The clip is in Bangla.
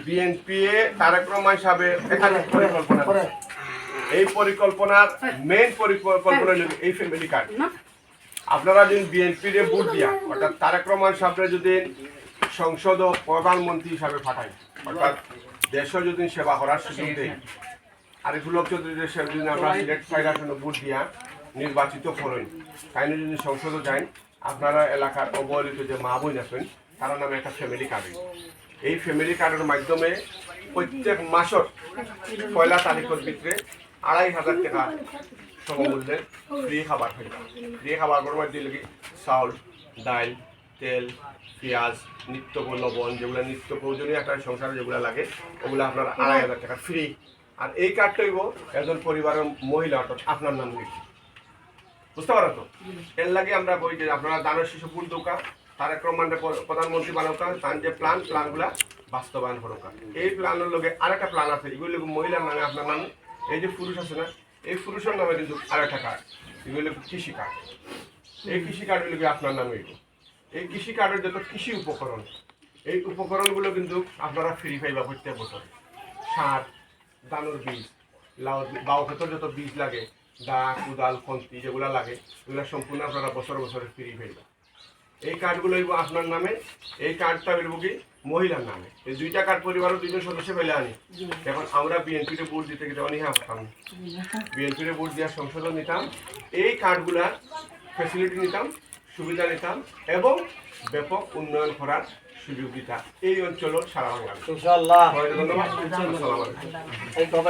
বিএনপি তারেক রহমান সাহেবের একাধিক পরিকল্পনা, এই পরিকল্পনার মেইন পরিকল্পনা হল এই ফ্যামিলি কার্ড। আপনারা যদি বিএনপির ভোট দিয়া অর্থাৎ তারেক রহমান সাহেবের যদি সংসদ প্রধানমন্ত্রী হিসাবে পাঠায়, অর্থাৎ দেশও যদি সেবা করার সুযোগ দেয়, আরিফুল হক চৌধুরীর সাহেব যদি আপনারা সিলেক্ট ফাইলার জন্য ভোট দিয়া নির্বাচিত করেন, তাই যদি সংসদে যান, আপনারা এলাকার অবহেলিত যে মা বোন আছেন তার নামে একটা ফ্যামিলি কার্ড। এই ফ্যামিলি কার্ডের মাধ্যমে প্রত্যেক মাসের 1 তারিখের ভিতরে 2500 টাকা সমমূল্যের ফ্রি খাবার খাই। ফ্রি খাবার মধ্যে লাগে চাউল, ডাল, তেল, পেঁয়াজ, নিত্য লবণ, যেগুলো নিত্য প্রয়োজনীয় একটা সংসারে যেগুলো লাগে ওগুলো আপনার 2500 টাকা ফ্রি। আর এই কার্ডটা হইব একজন পরিবারের মহিলা অর্থাৎ আপনার নাম লিখি, বুঝতে পারো তো? এর লাগে আমরা বই যে আপনারা দানের শিশু ফুল দোকান তারেক রহমানের প্রধানমন্ত্রী বানাওকা, তার যে প্ল্যানগুলা বাস্তবায়ন করোকা। এই প্ল্যানের লগে আরেকটা প্ল্যান আছে, এগুলো মহিলার নামে আপনার নামে। এই যে পুরুষ আছে না, এই পুরুষের নামে কিন্তু আরেকটা কার্ড, এগুলো কৃষি কার্ড। এই কৃষি কার্ডগুলো আপনার নামে এগুলো। এই কৃষি কার্ডের যত কৃষি উপকরণ, এই উপকরণগুলো কিন্তু আপনারা ফ্রি পাইবা প্রত্যেক বছর। সার, ধানের বীজ, লাউ ক্ষেতের যত বীজ লাগে, দা, কুদাল, খন্তি যেগুলো লাগে, এগুলো সম্পূর্ণ আপনারা বছর বছরে ফ্রি পাইবা। এই কার্ডগুলো হইব আপনার নামে, এই কার্ডটা হইব কি মহিলার নামে। এই 2টা কার্ড পরিবারের 2জন সদস্য পেলে আনি। এখন আমরা বিএনপিতে ভোট দিতে গেলে অনীহা করতাম, বিএনপিতে ভোট দেওয়ার সংশোধন নিতাম, এই কার্ডগুলার ফ্যাসিলিটি নিতাম, সুবিধা নিতাম এবং ব্যাপক উন্নয়ন করার সুযোগ দিতাম এই অঞ্চলের সারা বাংলা। ধন্যবাদ।